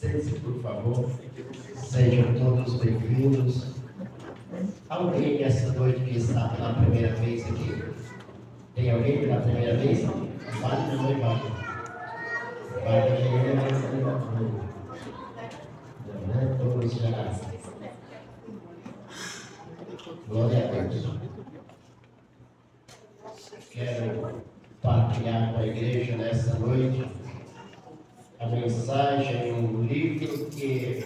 Sente-se, por favor. Sejam todos bem-vindos. Alguém essa noite que está pela primeira vez aqui? Tem alguém pela primeira vez? Vale não, vale. Vale não, todos já. Glória a Deus. Quero partilhar com a igreja nessa noite a mensagem, um livro que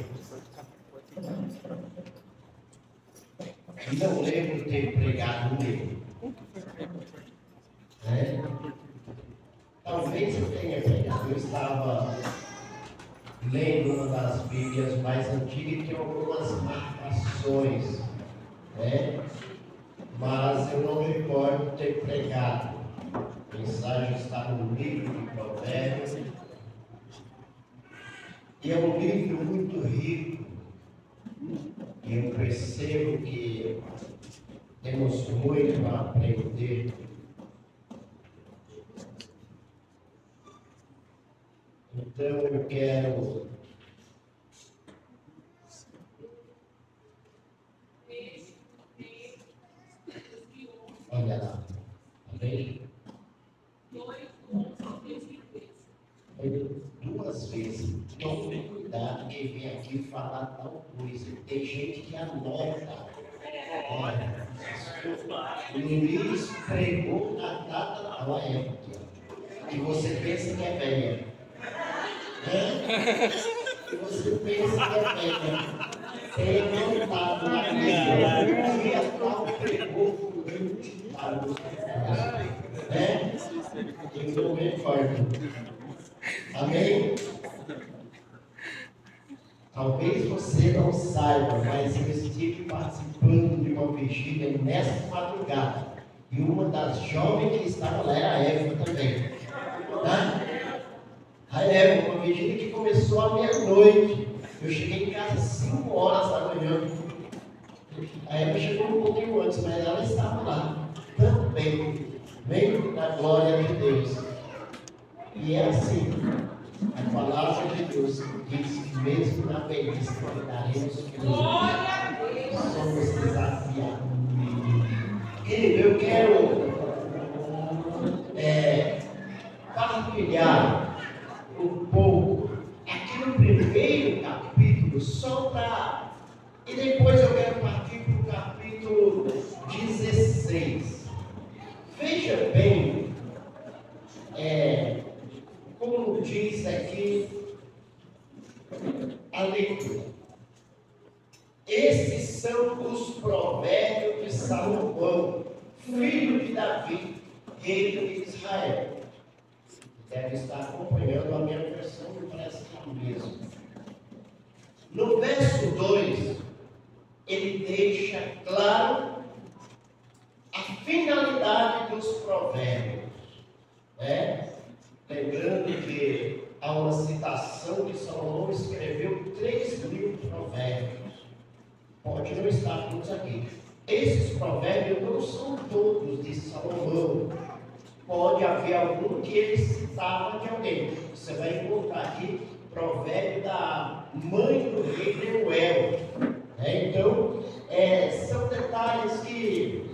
não lembro ter pregado nele. Talvez eu tenha pregado. Eu estava lendo uma das Bíblias mais antigas que tem algumas marcações, mas eu não recordo ter pregado. A mensagem está no livro de Provérbios. E é um livro muito rico. E eu percebo que temos muito a aprender. Então eu quero olha lá, amém? Duas vezes. Tome cuidado quem vem aqui falar tal coisa. Tem gente que anota. Olha, Luiz pregou na data da época. E você pensa que é velha. E você pensa que é velha. Tem anotado na Bíblia. E a tal pregou para você. Eu não recordo. Amém? Talvez você não saiba, mas eu estive participando de uma vigília nessa madrugada. E uma das jovens que estava lá era a Eva também. A Eva, uma vigília que começou à meia-noite. Eu cheguei em casa às 5 horas da manhã. A Eva chegou um pouquinho antes, mas ela estava lá também. Bem da glória de Deus. E é assim, a palavra de Deus diz que mesmo na velhice daremos frutos. Somos desafiados. Querido, eu quero partilhar um pouco aqui no primeiro capítulo, só para... E depois eu quero partir para o capítulo 16. Veja bem, como diz aqui a leitura. Esses são os provérbios de Salomão, filho de Davi, rei de Israel. Deve estar acompanhando a minha versão, me parece que é a mesma. No verso 2, ele deixa claro a finalidade dos provérbios. Lembrando que há uma citação que Salomão escreveu 3.000 provérbios. Pode não estar todos aqui. Esses provérbios não são todos de Salomão. Pode haver algum que ele citava de alguém. Você vai encontrar aqui provérbio da mãe do rei Reuel. Então, são detalhes que...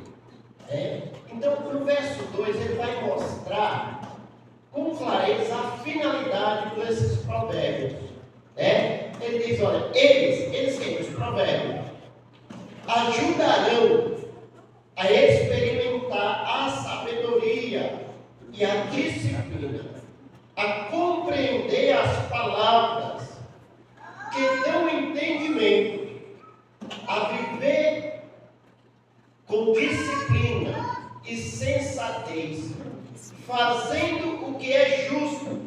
Então, no verso 2, ele vai mostrar com clareza a finalidade desses provérbios. Ele diz, olha, eles quem? Os provérbios ajudarão a experimentar a sabedoria e a disciplina, a compreender as palavras que dão entendimento, a viver com disciplina e sensatez, fazendo o que é justo,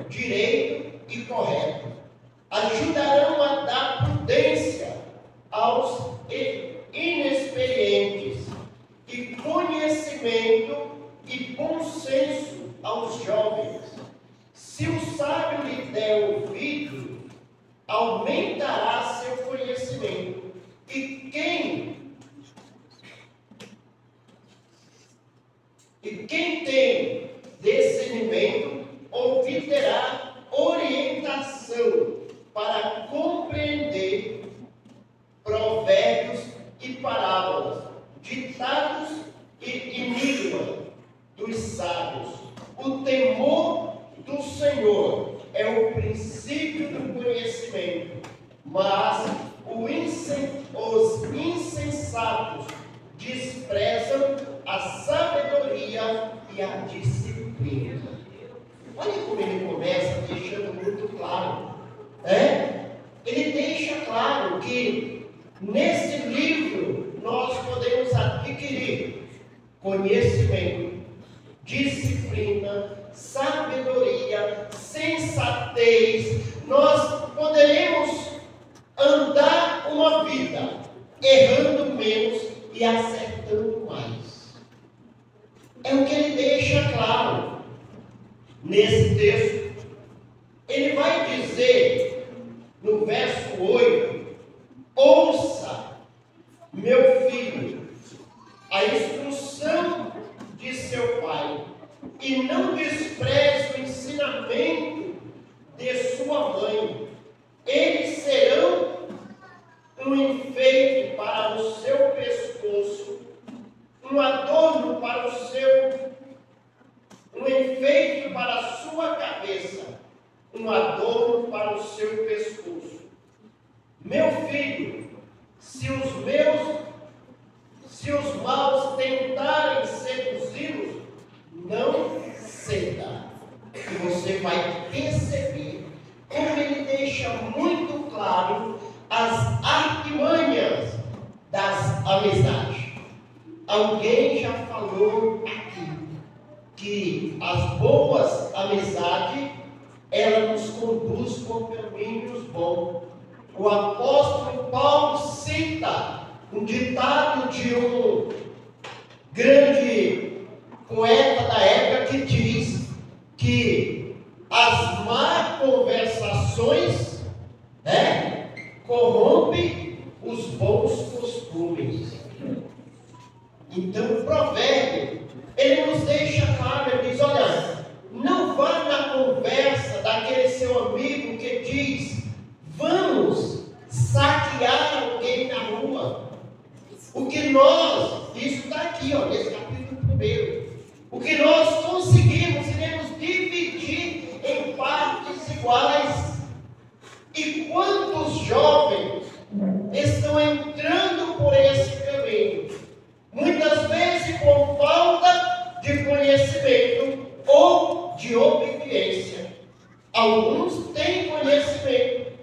direito e correto. Ajudarão a dar prudência aos inexperientes e conhecimento e bom senso aos jovens. Se o sábio lhe der ouvido, aumentará seu conhecimento. E quem tem discernimento obterá orientação para mas os insensatos desprezam a sabedoria e a disciplina. Olha como ele começa deixando muito claro. Ele deixa claro que nesse livro nós podemos adquirir conhecimento, disciplina, sabedoria, sensatez. Nós poderemos andar uma vida errando menos e acertando mais. É o que ele deixa claro nesse texto. Ele vai dizer no verso 8: ouça, meu filho, a instrução de seu pai, e não despreze o ensinamento de sua mãe. Eles serão um enfeite para o seu pescoço, um adorno para um enfeite para a sua cabeça, um adorno para o seu pescoço. Meu filho, se os maus tentarem seduzi-los, não ceda, e você vai perceber como ele deixa muito claro as artimanhas das amizades. Alguém já falou aqui que as boas amizades, ela nos conduz por caminhos bons. O apóstolo Paulo cita um ditado de um grande poeta da época que diz que as más conversações corrompem os bons costumes. Então o provérbio, ele nos deixa claro, ele diz: olha, não vá na conversa daquele seu amigo que diz: vamos saquear alguém na rua. O que isso está aqui, nesse capítulo 1. O que nós conseguimos, iremos dividir em partes iguais. E quantos jovens estão entrando por esse caminho? Muitas vezes por falta de conhecimento ou de obediência. Alguns têm conhecimento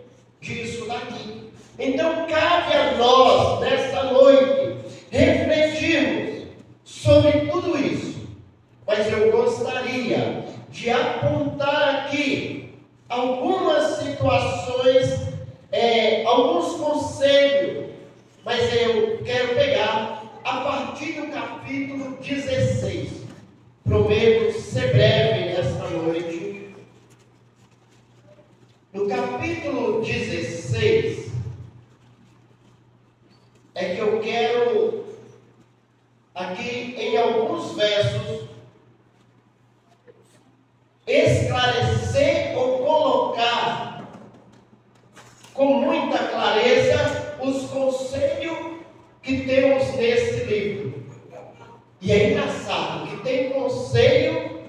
disso daqui. Então cabe a nós, nesta noite, refletirmos sobre tudo isso. Mas eu gostaria de apontar aqui algumas situações, alguns conselhos, mas eu quero pegar a partir do capítulo 16. Prometo ser breve nesta noite. No capítulo 16, é que eu quero, aqui em alguns versos, esclarecer ou colocar com muita clareza os conselhos que temos nesse livro. E é engraçado que tem conselho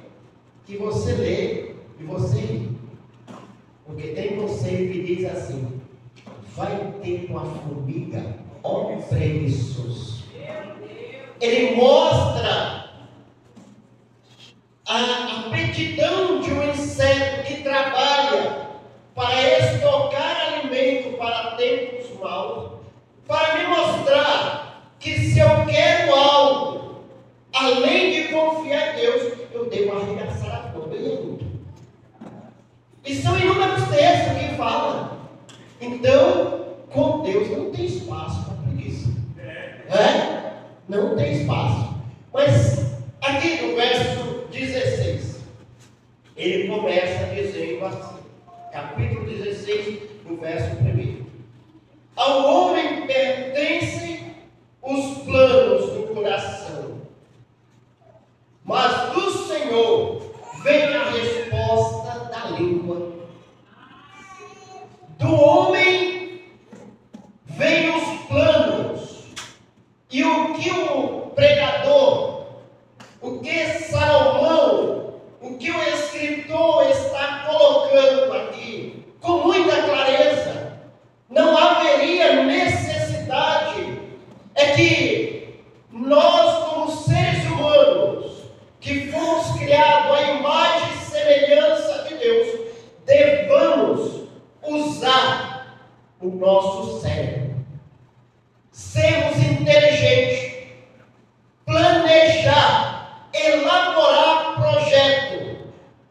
que você lê e você ri. Porque tem conselho que diz assim: vai ter uma formiga, ó preguiçoso. Ele mostra a aptidão de um inseto que trabalha para estocar alimento para tempos maus, para me mostrar que se eu quero algo, além de confiar em Deus, eu devo arregaçar a cobra e a luta. E são inúmeros textos que falam. Então, com Deus não tem espaço para preguiça. Não tem espaço. Mas aqui no verso 16, ele começa dizendo assim, capítulo 16, no verso 1: ao homem pertencem os planos do coração, mas do Senhor vem a resposta da língua. Do homem vem os planos, e o que o pregador, o que Salomão, o que o escritor está colocando aqui, com muita clareza, não há usar o nosso cérebro, sermos inteligentes, planejar, elaborar projeto,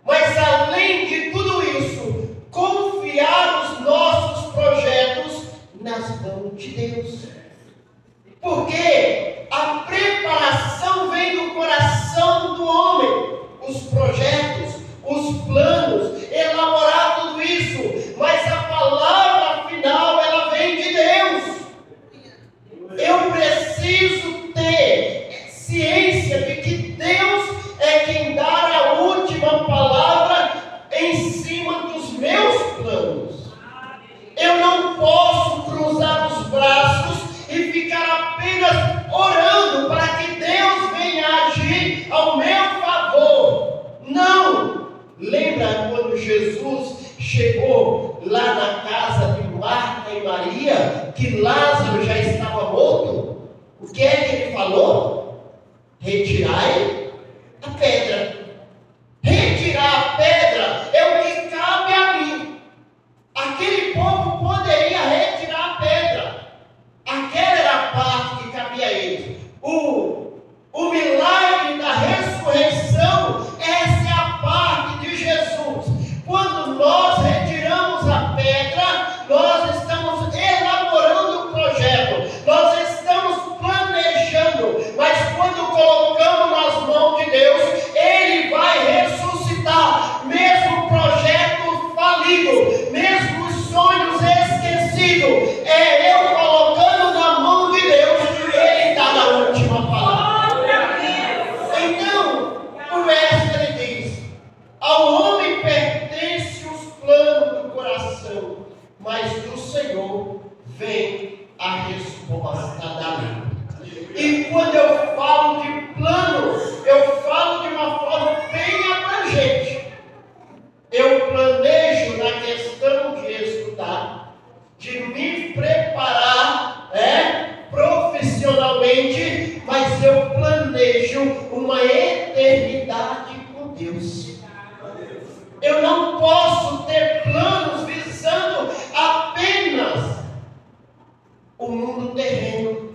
mas além de tudo isso, confiar os nossos projetos nas mãos de Deus. Porque a preparação vem do coração do homem, os projetos, os planos, elaborar tudo isso, mas a palavra final ela vem de Deus. Eu preciso ter ciência de que Deus é quem dá a última palavra em cima dos meus planos. Eu não posso cruzar os braços e ficar apenas orando para que Deus venha agir ao meu favor. Não! Lembra quando Jesus chegou lá na casa de Marta e Maria, que Lázaro já estava morto? O que é que ele falou? Retirai a pedra. Retirar a pedra é o que cabe a mim. Aquele povo poderia retirar a pedra. Aquela era a parte que cabia a eles. O milagre da ressurreição, essa é a parte de Jesus. Quando nós retiramos a pedra, nós estamos elaborando o projeto, nós estamos planejando, mas quando colocamos nas mãos de Deus, Ele vai ressuscitar, mesmo o projeto falido, mesmo os sonhos esquecidos, é eu colocando na mão de Deus, Ele está na última palavra. Então, o verso ele diz: ao homem pertence os planos do coração, mas do Senhor vem a resposta da vida. E quando eu falo de plano, eu falo de uma forma bem abrangente. Eu planejo na questão de estudar, de me preparar profissionalmente, mas eu planejo uma eternidade com Deus. Eu não posso ter planos visando apenas o mundo terreno.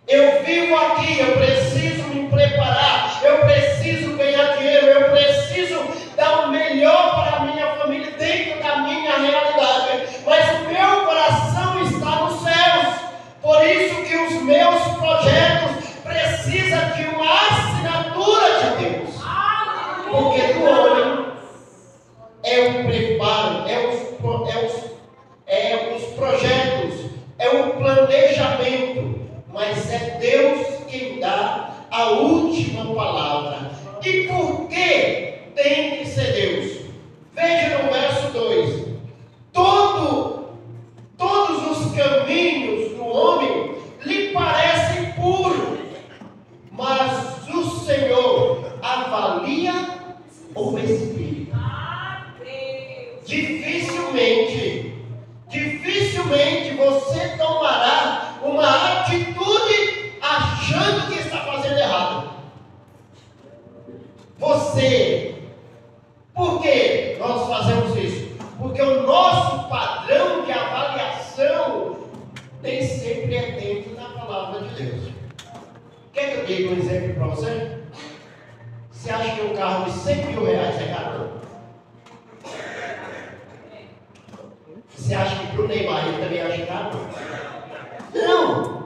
Eu vivo aqui, eu preciso me preparar, eu preciso ganhar dinheiro, eu preciso dar o melhor para a minha família dentro da minha realidade, mas o meu coração está nos céus. Por isso que os meus projetos precisam de uma assinatura de Deus, porque do homem é o preparo, os projetos, é o planejamento, mas é Deus quem dá a última palavra. E por que tem que ser Deus? Veja no verso 2: todos os caminhos do homem lhe parecem puros, mas o Senhor avalia o espírito. Dificilmente você tomará uma atitude achando que está fazendo errado. Por que nós fazemos isso? Porque o nosso padrão de avaliação nem sempre é dentro da palavra de Deus. Quer que eu diga um exemplo para você? Você acha que um carro de 100 mil reais é caro? Você acha que para o Neymar ele também acha caro? Não!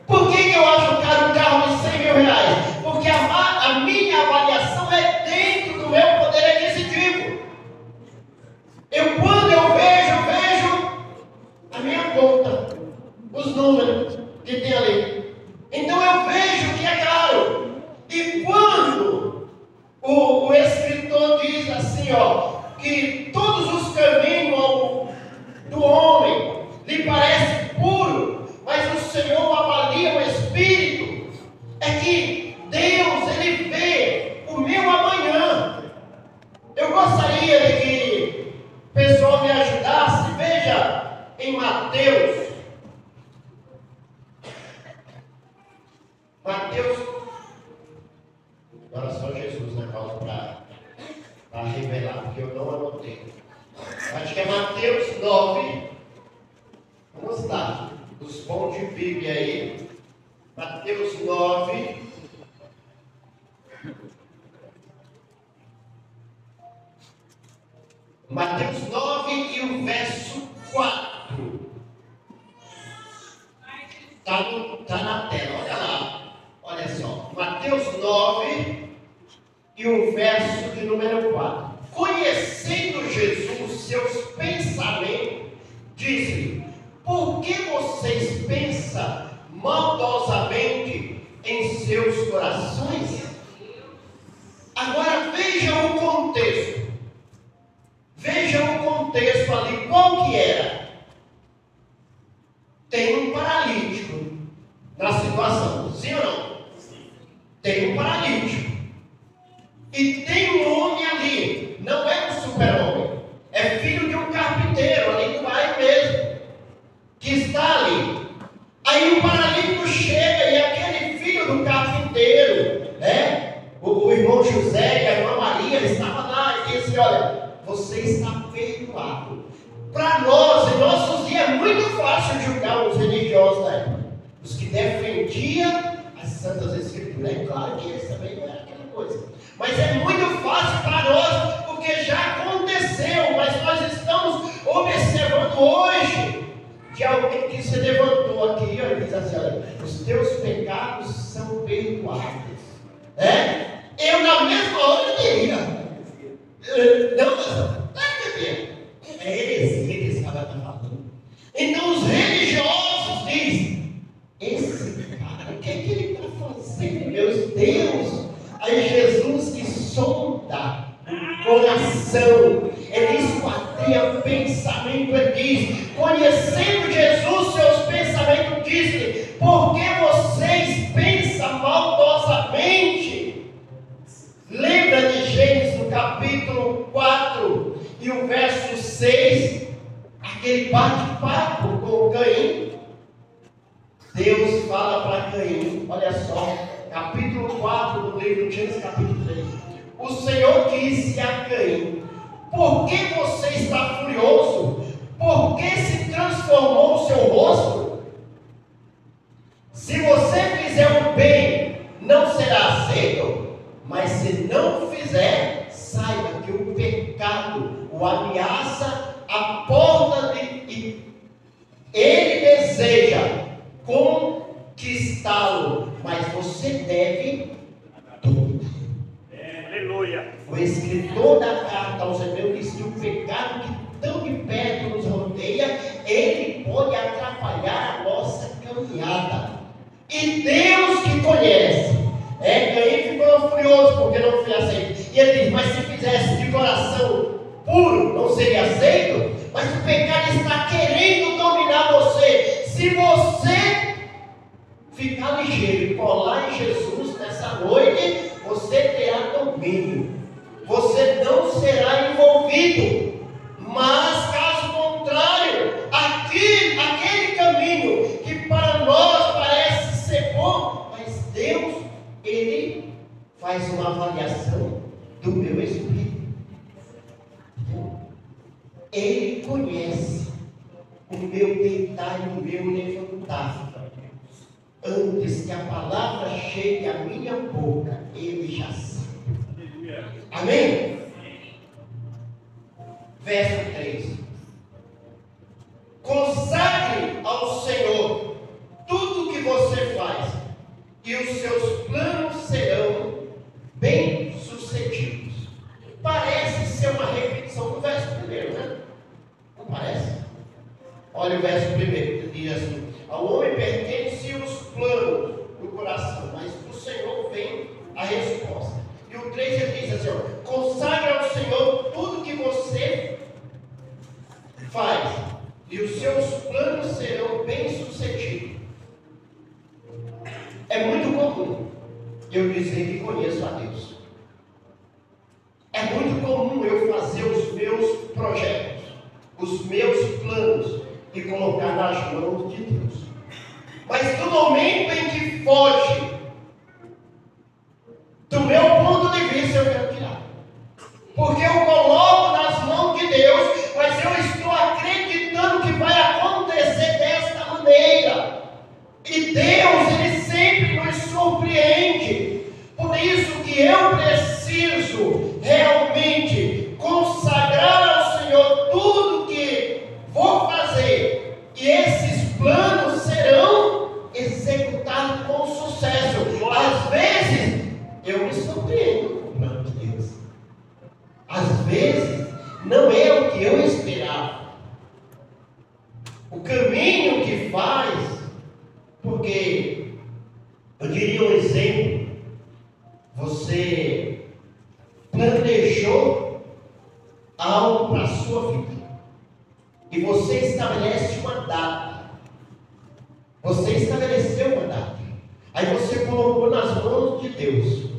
Por que eu acho caro um carro de 100 mil reais? Porque a minha avaliação é dentro do meu poder aquisitivo. Quando eu vejo a minha conta, os números que tem ali. Então eu vejo que é caro. E quando o escritor diz assim, que todos os caminhos do homem lhe parecem puros, mas o Senhor avalia o espírito, é que Deus, Ele vê o meu amanhã. Eu gostaria de que o pessoal me ajudasse. Veja em Mateus, agora só Jesus, né, Paulo, para revelar, porque eu não anotei. Acho que é Mateus 9, Os bons de Bíblia aí. Mateus 9. Mateus 9 e o verso 4. Está na tela, olha lá. Olha só. Mateus 9 e o verso de número 4. Conhecendo Jesus seus pensamentos, disse-lhe: por que vocês pensam maldosamente em seus corações? Agora vejam o contexto. Vejam o contexto ali, qual que era? Tem um paralítico na situação, sim ou não? Tem um paralítico. E tem um homem ali, não é um super-homem, é filho de um carpinteiro, ali no bairro mesmo, que está ali. Aí o paralítico chega e aquele filho do carpinteiro, né? O irmão José e a irmã Maria, ele estava lá e disse: olha, você está perdoado. Para nós, em nossos dias, é muito fácil julgar os religiosos da época, os que defendiam as Santas Escrituras. É claro que eles também não eram aquela coisa, mas é muito fácil para nós, porque já aconteceu. Mas nós estamos observando hoje de alguém que se levantou aqui e diz assim: olha, os teus pecados são perdoados. Eu na mesma hora diria: não, está entendendo? É heresia que esse cara está falando. Então os religiosos dizem: esse cara, o que é que ele está fazendo, meu Deus? Aí Jesus, que sonda o coração, ele esquadrinha pensamento, ele diz: conhecendo Jesus seus pensamentos, diz-lhe: por que vocês pensam maldosamente? Lembra de Gênesis no capítulo 4 e o verso 6, aquele bate-papo com Caim? Deus fala para Caim, olha só, capítulo 4 do livro de Gênesis, capítulo 3. O Senhor disse a Caim: por que você está furioso? Por que se transformou o seu rosto? Se você fizer o bem, não será aceito. Mas se não fizer, saiba que o pecado o ameaça a porta e ele deseja conquistá-lo, mas você deve dominar. Aleluia. O escritor da carta aos Hebreus diz que o pecado que tão de perto nos rodeia, ele pode atrapalhar a nossa caminhada. E Deus que conhece. Caim ficou furioso porque não foi aceito. E ele diz: mas se fizesse de coração puro, não seria aceito? Mas o pecado está querendo dominar você. Se você ficar ligeiro e colar em Jesus nessa noite, você terá domínio. Você não será envolvido. Mas caso contrário, aquele caminho que para nós parece ser bom, mas Deus, ele faz uma avaliação do meu espírito. Ele conhece o meu deitar e o meu levantar. Antes que a palavra chegue à minha boca, ele já sabe. Amém? Verso 3. Consagre ao Senhor tudo que você faz, e os seus planos serão bem-sucedidos. Parece ser uma repetição do verso 1, né? Não parece? Olha o verso 1, ele diz assim: ao homem pertencem os planos do coração, mas do Senhor vem a resposta. E o 3 ele diz assim: ó, consagre ao Senhor tudo que você faz, e os seus planos serão bem-sucedidos. É muito comum eu dizer que conheço a Deus. É muito comum eu fazer os meus projetos, os meus planos, e colocar nas mãos de Deus. Mas no momento em que foge do meu ponto de vista, eu quero tirar. Porque eu coloco nas mãos de Deus, mas eu estou acreditando que vai acontecer desta maneira. caminho que faz, porque eu diria um exemplo, você planejou algo para a sua vida, e você estabelece uma data, você estabeleceu uma data, aí você colocou nas mãos de Deus.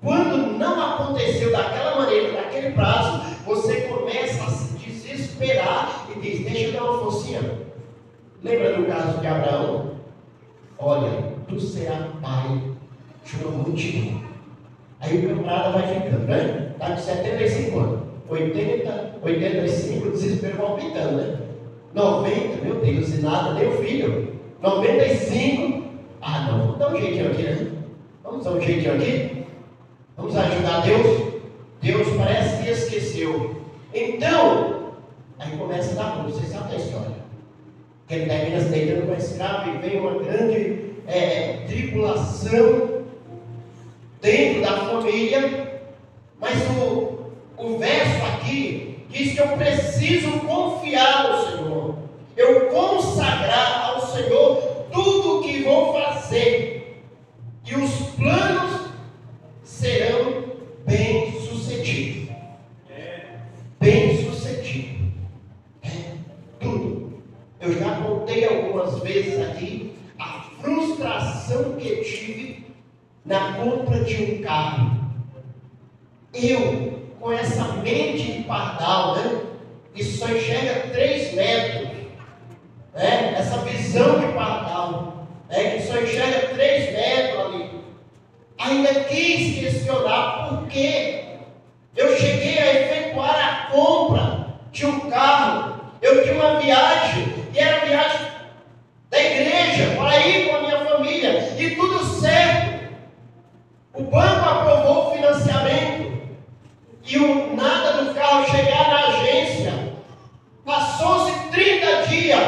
Quando não aconteceu daquela maneira, daquele prazo, você começa a se desesperar e diz: deixa eu dar uma forcinha. Lembra do caso de Abraão? Olha, tu serás pai de uma multidão. Aí o camarada vai ficando, né? Está com 75 anos, 80, 85, o desespero vai aumentando, né? 90, meu Deus, e nada, deu filho. 95, não, vamos dar um jeitinho aqui, né? Vamos dar um jeitinho aqui? Vamos ajudar Deus? Deus parece que esqueceu. Então, aí começa a dar ruim. Você sabe da história. Que ele termina se deitando com a escrava e vem uma grande tribulação dentro da família. Mas o verso aqui diz que eu preciso confiar no Senhor. Eu consagrar ao Senhor tudo o que vou fazer. E os planos serão bem-sucedidos. Bem-sucedidos. Tudo. Eu já contei algumas vezes aqui a frustração que tive na compra de um carro. Eu, com essa mente de pardal, né? Que só enxerga 3 metros. Essa visão de pardal. Que só enxerga 3 metros ali. Ainda quis questionar por quê eu cheguei a efetuar a compra de um carro. Eu tinha uma viagem, e era a viagem da igreja, para ir com a minha família, e tudo certo. O banco aprovou o financiamento, e o nada do carro chegar na agência. Passou-se 30 dias,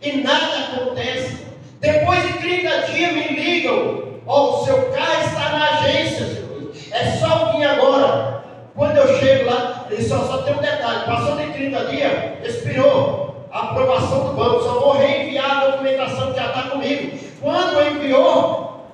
e nada acontece. Depois de 30 dias me ligam: o seu carro está na agência, senhor. É só vir agora. Quando eu chego lá, ele só tem um detalhe: passou de 30 dias, expirou a aprovação do banco. Só vou reenviar a documentação que já está comigo. Quando enviou,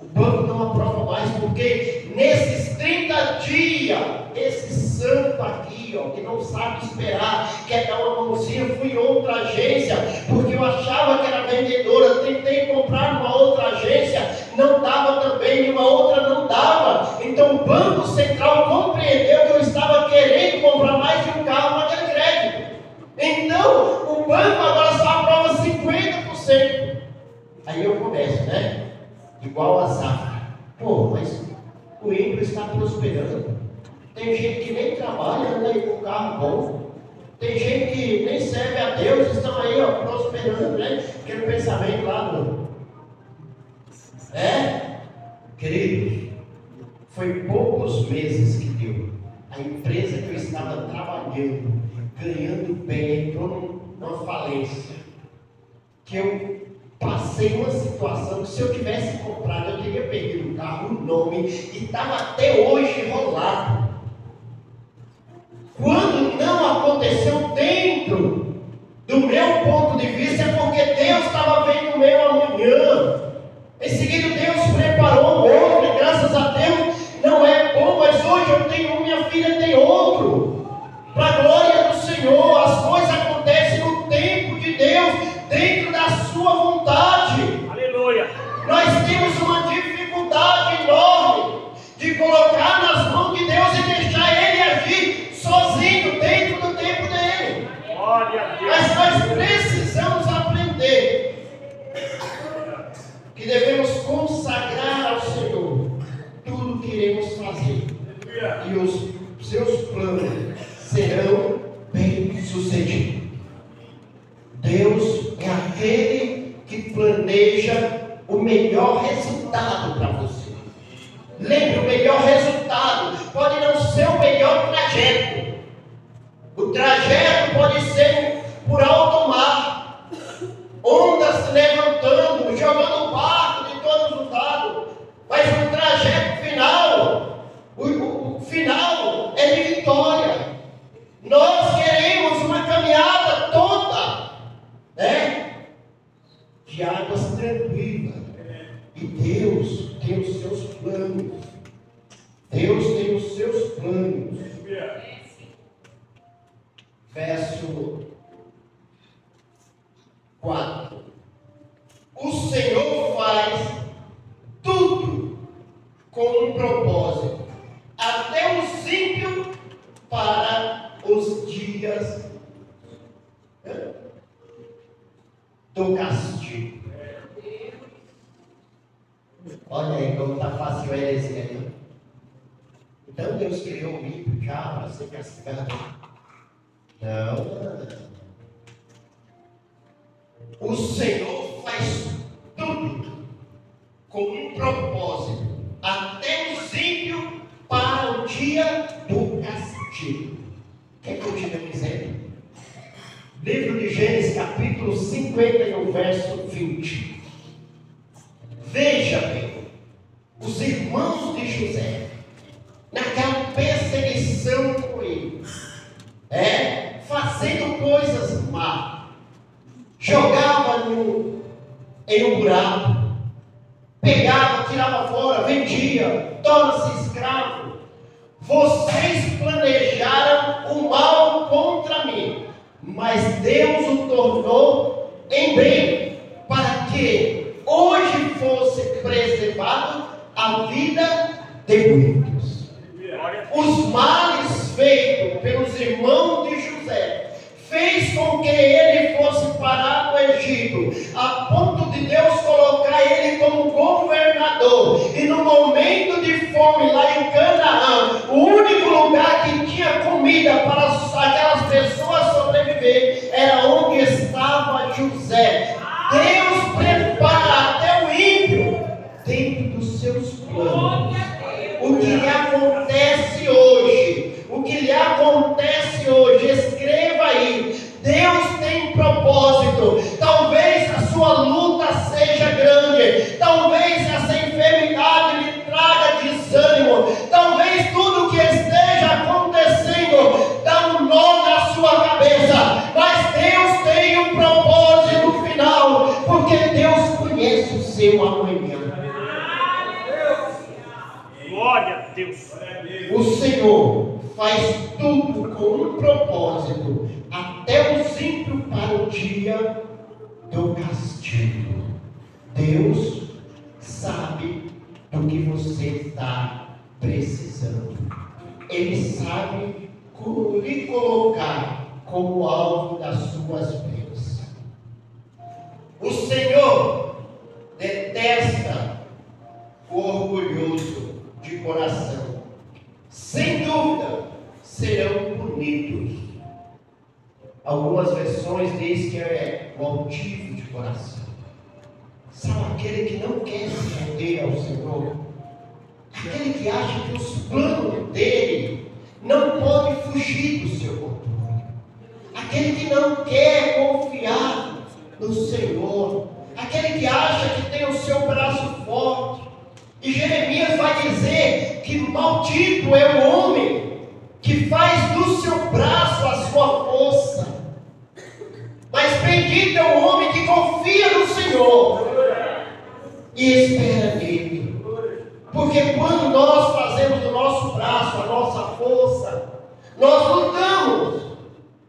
o banco não aprova mais, porque nesses 30 dias, esse santo aqui, que não sabe esperar, quer dar uma mãozinha, fui em outra agência, porque eu achava que era vendedora, tentei comprar numa outra agência, não dava também, numa outra não dava. Então o Banco Central compreendeu que eu estava querendo comprar mais de um carro naquele crédito. Então o banco agora só aprova 50%. Aí eu começo, né? Igual a safra. Mas o ímpio está prosperando. Tem gente que nem trabalha, anda aí com um carro bom. Tem gente que nem serve a Deus, estão aí, prosperando, né? Aquele pensamento lá do... Queridos, foi poucos meses que deu. A empresa que eu estava trabalhando, ganhando bem, entrou numa falência. Que eu passei uma situação que, se eu tivesse comprado, eu teria perdido o carro, o nome, e estava até hoje enrolado. Quando não aconteceu dentro do meu ponto de vista, é porque Deus estava vendo o meu amanhã. Em seguida, Deus preparou outro, e graças a Deus, não é bom, mas hoje eu tenho um, minha filha tem outro. Para a glória do Senhor, as coisas acontecem no tempo de Deus, dentro da sua vontade. Aleluia! Nós temos uma dificuldade enorme de colocar nas mãos de Deus e deixar Ele agir sozinho, dentro do tempo dele. Mas nós precisamos aprender que devemos consagrar ao Senhor tudo que iremos fazer, e os seus planos serão bem-sucedidos. Deus é aquele que planeja o melhor resultado para você. Lembre, o melhor resultado pode não ser o melhor trajeto. O trajeto pode ser por alto mar, ondas se levantando, jogando barco de todos os lados. Mas o trajeto final, o final é de vitória. Nós queremos uma caminhada toda de águas tranquilas. E Deus tem os seus planos. Deus tem os seus planos. Verso 4. O Senhor faz tudo com um propósito, até o ímpio para os dias do castigo. Olha aí como está fácil a heresia aí. Então Deus criou o ímpio já para ser castigado. Não. O Senhor faz tudo com um propósito, até o ímpio para o dia do castigo. Quer continuar dizendo? Livro de Gênesis, capítulo 50, no verso 20. Veja bem, os irmãos de José, naquela perseguição com ele, fazendo coisas más, jogava em um buraco, pegava, tirava fora, vendia, torna-se escravo. Vocês planejaram o mal contra mim, mas Deus o tornou em bem, para que hoje fosse preservado a vida de muitos. Os males feitos pelos irmãos de José fez com que ele fosse parar no Egito, a ponto de Deus colocar ele como governador. E no momento de fome lá em Canaã, o único lugar que tinha comida para aquelas pessoas sobreviver era onde estava José. Deus prepara até o ímpio dentro dos seus planos. O que lhe acontece hoje, escreva aí. Deus tem um propósito. Talvez a sua luta seja grande, talvez essa enfermidade lhe traga desânimo, talvez tudo que esteja acontecendo dá um nó na sua cabeça, mas Deus tem um propósito final, porque Deus conhece o seu amanhã. Glória a Deus. O Senhor faz tudo com um propósito, até os ímpios para o dia do castigo. Deus sabe do que você está precisando. Ele sabe como lhe colocar como alvo das suas bênçãos. O Senhor detesta o orgulhoso de coração. Sem dúvida, serão punidos. Algumas versões dizem que é o altivo de coração. Sabe aquele que não quer se render ao Senhor? Aquele que acha que os planos dele não podem fugir do seu controle. Aquele que não quer confiar no Senhor. Aquele que acha que tem o seu braço forte. E Jeremias vai dizer que maldito é o homem que faz do seu braço a sua força. Mas bendito é o homem que confia no Senhor e espera nele. Porque quando nós fazemos do nosso braço a nossa força, nós lutamos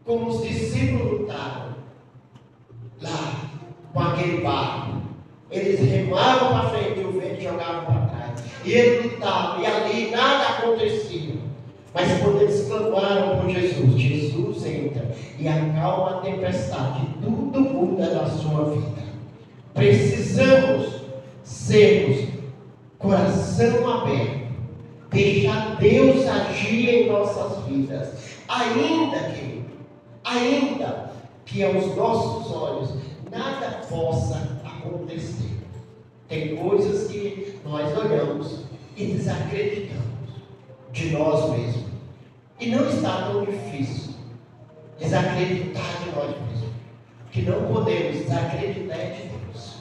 como os discípulos lutaram lá com aquele barco. Eles remavam para frente e o vento jogava para trás. E eles lutavam, e ali nada acontecia. Mas quando eles clamaram por Jesus, Jesus entra e acalma a tempestade. Tudo muda na sua vida. Precisamos sermos coração aberto, deixar Deus agir em nossas vidas, ainda que aos nossos olhos nada possa acontecer. Tem coisas que nós olhamos e desacreditamos de nós mesmos, e não está tão difícil desacreditar de nós mesmos, que não podemos desacreditar de Deus.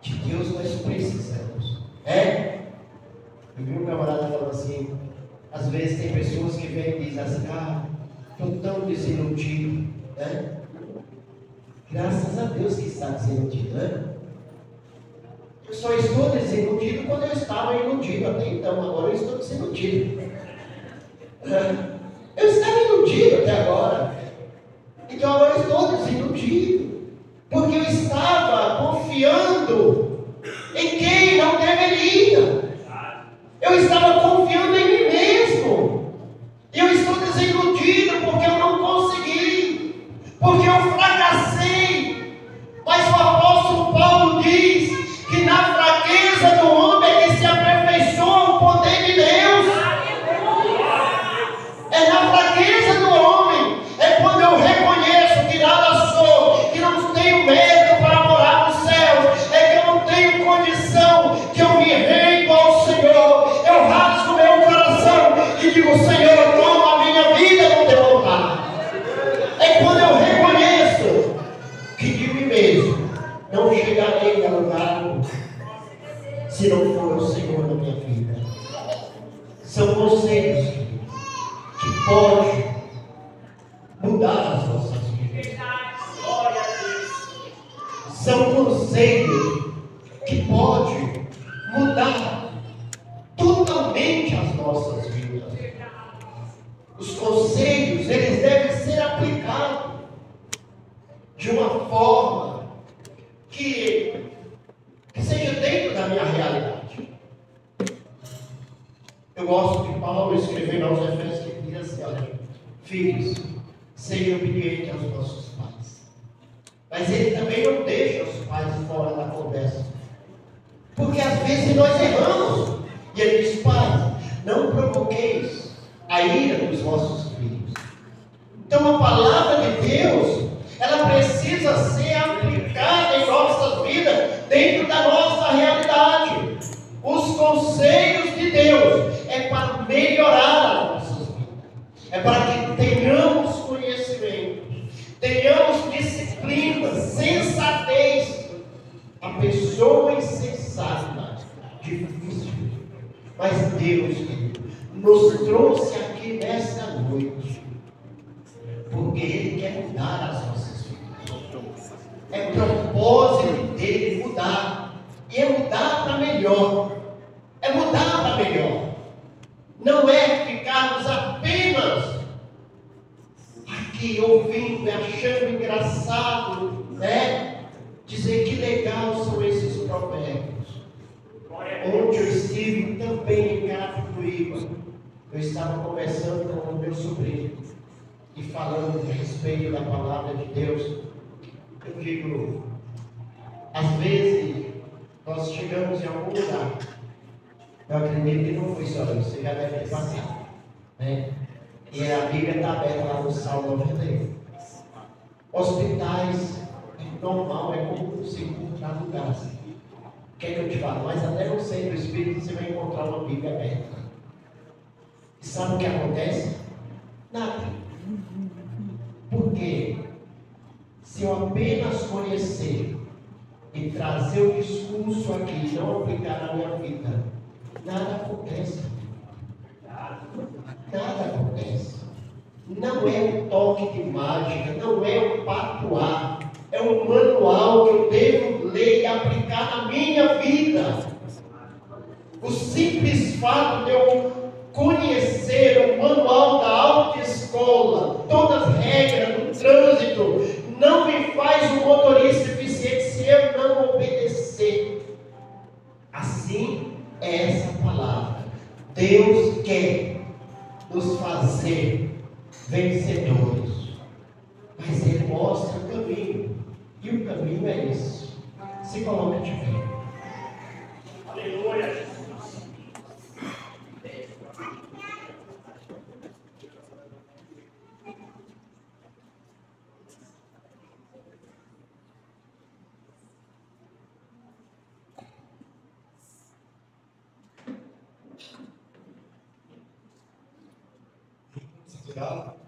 De Deus nós precisamos. Eu vi um camarada falando assim, às vezes tem pessoas que vêm e dizem assim, estou tão desiludido, Graças a Deus que está desiludido, Eu só estou desiludido quando eu estava iludido até então. Agora eu estou desiludido. Eu estava iludido até agora. Então agora eu estou desiludido. Porque eu estava confiando em quem não deveria. Eu estava confiando em mim mesmo. E eu estou desiludido porque eu não consegui. Porque eu fracassei. Mas o apóstolo Paulo diz que na fraqueza do homem é que se aperfeiçoa o poder de Deus. É na fraqueza do homem, é quando eu reconheço que nada sou, que não tenho mérito para morar nos céus, é que eu não tenho condição, que eu me rendo ao Senhor, eu rasgo meu coração e digo: Senhor, toma a minha vida no teu altar. É quando eu reconheço que de mim mesmo não chegarei a lugar algum, se não for o Senhor na minha vida. São conselhos que podem mudar as nossas vidas. São conselhos que podem mudar totalmente as nossas vidas. Os conselhos, eles devem ser aplicados de uma forma que seja dentro da minha realidade. Eu gosto de Paulo escrevendo aos Efésios que diz assim: olha, filhos, sejam obedientes aos vossos pais. Mas ele também não deixa os pais fora da conversa. Porque às vezes nós erramos. E ele diz: pai, não provoqueis a ira dos vossos filhos. Então a palavra de Deus, ela precisa ser aplicada em nossas vidas, dentro da nossa realidade. Os conselhos de Deus é para melhorar as nossas vidas, é para que tenhamos conhecimento, tenhamos disciplina, sensatez. A pessoa insensata, difícil, mas Deus nos trouxe aqui nesta noite porque Ele quer mudar as nossas vidas. É propósito dele mudar. E é mudar para melhor. É mudar para melhor. Não é ficarmos apenas aqui ouvindo e achando engraçado, né? Dizer que legal são esses provérbios. Onde eu estive também em Carapicuíba, eu estava conversando com o meu sobrinho e falando a respeito da palavra de Deus. Eu digo, às vezes nós chegamos em algum lugar, eu acredito que não foi só isso, você já deve ter passado, né? E a Bíblia está aberta lá no Salmo 91. Hospitais, é normal, é comum se encontrar lugares. O que é que eu te falo? Mas até no centro espírita você vai encontrar uma Bíblia aberta. E sabe o que acontece? Nada. Por quê? Se eu apenas conhecer e trazer o discurso aqui e não aplicar na minha vida, nada acontece. Nada acontece. Não é um toque de mágica, não é um patuá, é um manual que eu devo ler e aplicar na minha vida. O simples fato de eu conhecer o manual da autoescola, todas as regras do trânsito, não me faz um motorista eficiente se eu não obedecer. Assim é essa palavra. Deus quer nos fazer vencedores, mas Ele mostra o caminho, e o caminho é esse. Se coloca de pé. Aleluia. Obrigado.